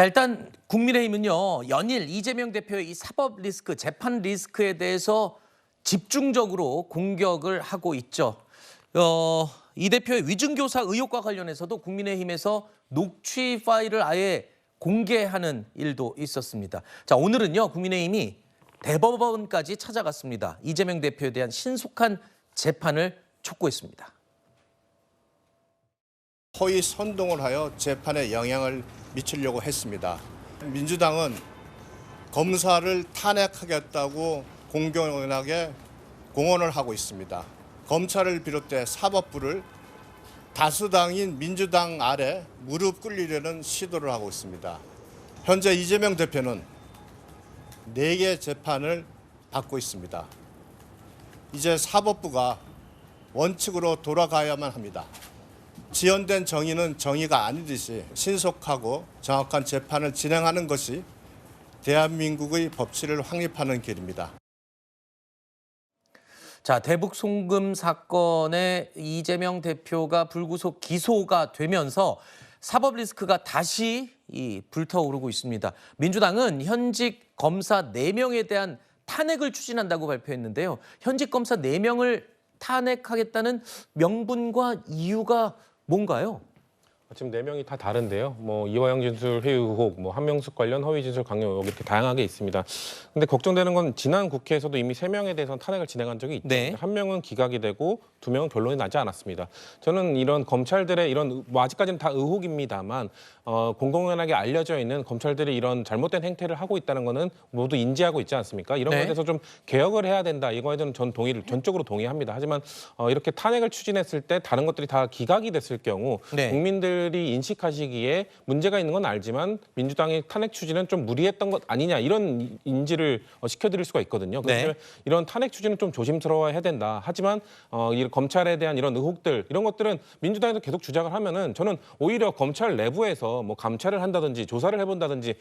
자, 일단 국민의힘은요, 연일 이재명 대표의 이 사법 리스크, 재판 리스크에 대해서 집중적으로 공격을 하고 있죠. 이 대표의 위증교사 의혹과 관련해서도 국민의힘에서 녹취 파일을 아예 공개하는 일도 있었습니다. 자, 오늘은요, 국민의힘이 대법원까지 찾아갔습니다. 이재명 대표에 대한 신속한 재판을 촉구했습니다. 허위 선동을 하여 재판에 영향을 미치려고 했습니다. 민주당은 검사를 탄핵하겠다고 공공연하게 공언을 하고 있습니다. 검찰을 비롯해 사법부를 다수당인 민주당 아래 무릎 꿇리려는 시도를 하고 있습니다. 현재 이재명 대표는 4개 재판을 받고 있습니다. 이제 사법부가 원칙으로 돌아가야만 합니다. 지연된 정의는 정의가 아니듯이 신속하고 정확한 재판을 진행하는 것이 대한민국의 법치를 확립하는 길입니다. 자, 대북 송금 사건에 이재명 대표가 불구속 기소가 되면서 사법 리스크가 다시 불타오르고 있습니다. 민주당은 현직 검사 4명에 대한 탄핵을 추진한다고 발표했는데요. 현직 검사 4명을 탄핵하겠다는 명분과 이유가 뭔가요? 지금 4명이 다 다른데요. 이화영 진술 회유 의혹, 한명숙 관련 허위 진술 강요 의혹 이렇게 다양하게 있습니다. 근데 걱정되는 건 지난 국회에서도 이미 3명에 대해서는 탄핵을 진행한 적이 있죠. 네. 1명은 기각이 되고 2명은 변론이 나지 않았습니다. 저는 이런 검찰들의 이런 아직까지는 다 의혹입니다만 공공연하게 알려져 있는 검찰들이 이런 잘못된 행태를 하고 있다는 거는 모두 인지하고 있지 않습니까? 이런 거에 대해서 좀 개혁을 해야 된다. 이거에 대해서는 전 전적으로 동의합니다. 하지만 이렇게 탄핵을 추진했을 때 다른 것들이 다 기각이 됐을 경우 국민들이 인식하시기에 문제가 있는 건 알지만 민주당의 탄핵 추진은 좀 무리했던 것 아니냐 이런 인지를 시켜드릴 수가 있거든요. 그래서 이런 탄핵 추진은 좀 조심스러워야 된다. 하지만 이 검찰에 대한 이런 의혹들 이런 것들은 민주당에서 계속 주장을 하면은 저는 오히려 검찰 내부에서 감찰을 한다든지 조사를 해본다든지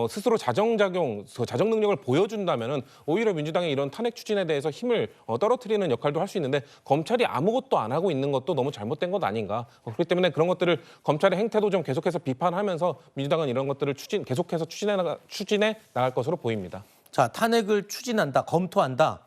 스스로 자정 능력을 보여준다면은 오히려 민주당의 이런 탄핵 추진에 대해서 힘을 떨어뜨리는 역할도 할 수 있는데 검찰이 아무것도 안 하고 있는 것도 너무 잘못된 것 아닌가. 그렇기 때문에 그런 것들을 검찰의 행태도 좀 계속해서 비판하면서 민주당은 이런 것들을 계속해서 추진해 나갈 것으로 보입니다. 자, 탄핵을 추진한다, 검토한다.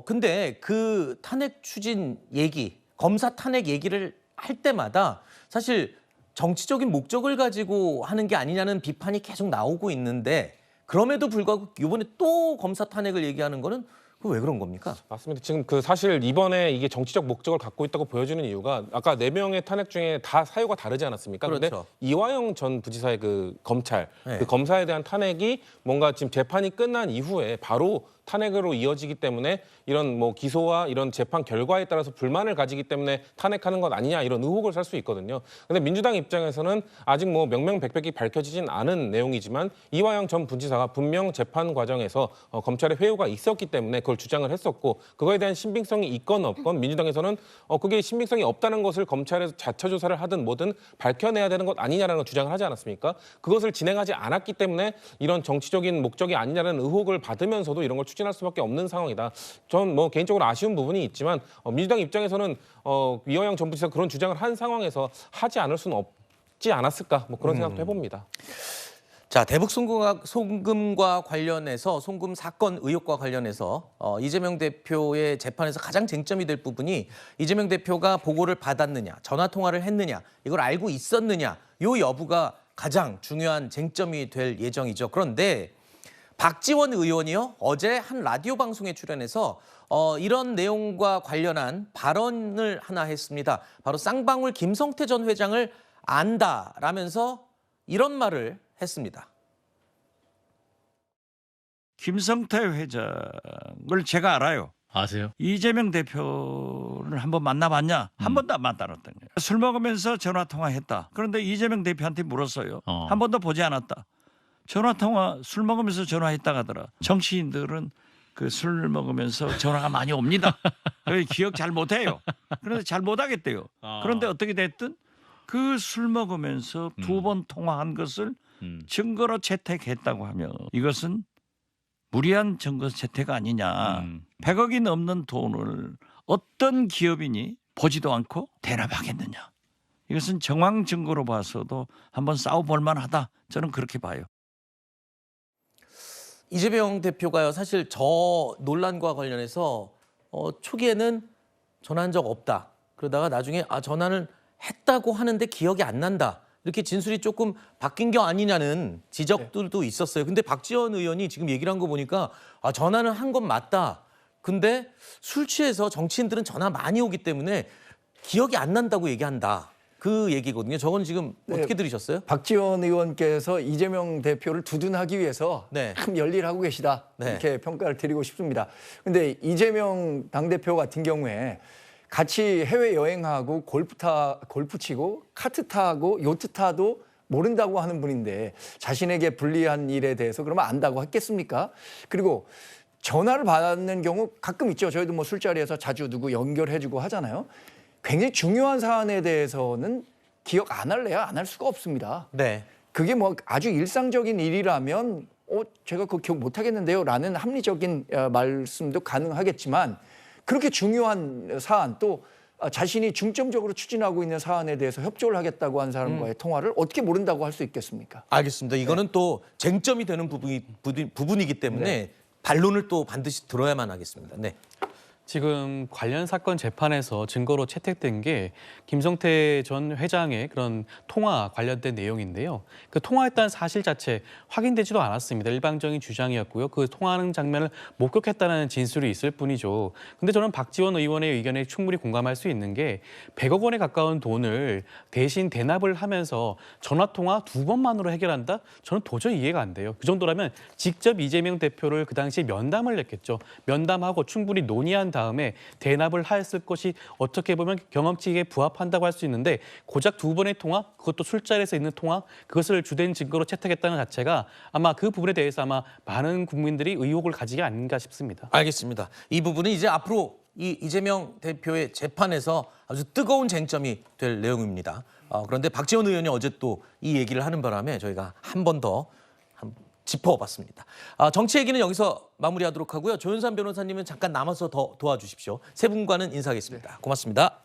근데 그 탄핵 추진 얘기, 검사 탄핵 얘기를 할 때마다 사실 정치적인 목적을 가지고 하는 게 아니냐는 비판이 계속 나오고 있는데 그럼에도 불구하고 이번에 또 검사 탄핵을 얘기하는 거는 왜 그런 겁니까? 맞습니다. 지금 사실 이번에 이게 정치적 목적을 갖고 있다고 보여주는 이유가 아까 4명의 탄핵 중에 다 사유가 다르지 않았습니까? 그렇죠. 근데 이화영 전 부지사의 그 검찰, 네. 그 검사에 대한 탄핵이 뭔가 지금 재판이 끝난 이후에 바로 탄핵으로 이어지기 때문에 이런 기소와 이런 재판 결과에 따라서 불만을 가지기 때문에 탄핵하는 것 아니냐 이런 의혹을 살 수 있거든요. 근데 민주당 입장에서는 아직 명명백백히 밝혀지진 않은 내용이지만 이화영 전 부지사가 분명 재판 과정에서 검찰의 회유가 있었기 때문에 그걸 주장을 했었고 그거에 대한 신빙성이 있건 없건 민주당에서는 그게 신빙성이 없다는 것을 검찰에서 자체 조사를 하든 뭐든 밝혀내야 되는 것 아니냐라는 주장을 하지 않았습니까? 그것을 진행하지 않았기 때문에 이런 정치적인 목적이 아니냐는 의혹을 받으면서도 이런 걸 추진할 수밖에 없는 상황이다. 전 개인적으로 아쉬운 부분이 있지만 민주당 입장에서는 이화영 전 부지사 그런 주장을 한 상황에서 하지 않을 수는 없지 않았을까 그런 생각도 해봅니다. 자, 대북 송금과 관련해서 송금 사건 의혹과 관련해서 이재명 대표의 재판에서 가장 쟁점이 될 부분이 이재명 대표가 보고를 받았느냐, 전화 통화를 했느냐, 이걸 알고 있었느냐, 요 여부가 가장 중요한 쟁점이 될 예정이죠. 그런데 박지원 의원이요, 어제 한 라디오 방송에 출연해서 이런 내용과 관련한 발언을 하나 했습니다. 바로 쌍방울 김성태 전 회장을 안다라면서 이런 말을 했습니다. 김성태 회장을 제가 알아요. 아세요? 이재명 대표를 한번 만나봤냐? 한 번도 안 만나봤던 거예요. 술 먹으면서 전화 통화했다. 그런데 이재명 대표한테 물었어요. 한 번도 보지 않았다. 전화 통화 술 먹으면서 전화했다 하더라. 정치인들은 그 술 먹으면서 전화가 많이 옵니다. 기억 잘 못해요. 그런데 잘 못하겠대요. 그런데 어떻게 됐든 그 술 먹으면서 2번 통화한 것을 증거로 채택했다고 하면 이것은 무리한 증거 채택 아니냐. 100억이 넘는 돈을 어떤 기업인이 보지도 않고 대납하겠느냐. 이것은 정황 증거로 봐서도 한번 싸워볼 만하다. 저는 그렇게 봐요. 이재명 대표가요, 사실 저 논란과 관련해서 초기에는 전화한 적 없다. 그러다가 나중에 전화는 했다고 하는데 기억이 안 난다. 이렇게 진술이 조금 바뀐 게 아니냐는 지적들도 있었어요. 근데 박지원 의원이 지금 얘기를 한 거 보니까 전화는 한 건 맞다. 근데 술 취해서 정치인들은 전화 많이 오기 때문에 기억이 안 난다고 얘기한다. 그 얘기거든요. 저건 지금 어떻게 들으셨어요? 박지원 의원께서 이재명 대표를 두둔하기 위해서 네. 참 열일하고 계시다. 네. 이렇게 평가를 드리고 싶습니다. 근데 이재명 당대표 같은 경우에 같이 해외 여행하고 골프 치고 카트 타고 요트 타도 모른다고 하는 분인데 자신에게 불리한 일에 대해서 그러면 안다고 했겠습니까? 그리고 전화를 받는 경우 가끔 있죠. 저희도 뭐 술자리에서 자주 누구 연결해주고 하잖아요. 굉장히 중요한 사안에 대해서는 기억 안 할래야 안 할 수가 없습니다. 네. 그게 뭐 아주 일상적인 일이라면 제가 그거 기억 못 하겠는데요 라는 합리적인 말씀도 가능하겠지만 그렇게 중요한 사안 또 자신이 중점적으로 추진하고 있는 사안에 대해서 협조를 하겠다고 한 사람과의 통화를 어떻게 모른다고 할 수 있겠습니까? 알겠습니다. 이거는 또 쟁점이 되는 부분이기 때문에 반론을 또 반드시 들어야만 하겠습니다. 네. 지금 관련 사건 재판에서 증거로 채택된 게 김성태 전 회장의 그런 통화 관련된 내용인데요. 그 통화했다는 사실 자체 확인되지도 않았습니다. 일방적인 주장이었고요. 그 통화하는 장면을 목격했다는 진술이 있을 뿐이죠. 근데 저는 박지원 의원의 의견에 충분히 공감할 수 있는 게 100억 원에 가까운 돈을 대신 대납을 하면서 전화통화 2번만으로 해결한다? 저는 도저히 이해가 안 돼요. 그 정도라면 직접 이재명 대표를 그 당시에 면담을 했겠죠. 면담하고 충분히 논의한 다음에 대납을 했을 것이 어떻게 보면 경험치에 부합한다고 할 수 있는데 고작 2번의 통화, 그것도 술자리에서 있는 통화, 그것을 주된 증거로 채택했다는 자체가 아마 그 부분에 대해서 아마 많은 국민들이 의혹을 가지게 아닌가 싶습니다. 알겠습니다. 이 부분은 이제 앞으로 이 이재명 대표의 재판에서 아주 뜨거운 쟁점이 될 내용입니다. 그런데 박지원 의원이 어제 또 이 얘기를 하는 바람에 저희가 한 번 더 짚어봤습니다. 정치 얘기는 여기서 마무리하도록 하고요. 조윤선 변호사님은 잠깐 남아서 더 도와주십시오. 세 분과는 인사하겠습니다. 고맙습니다.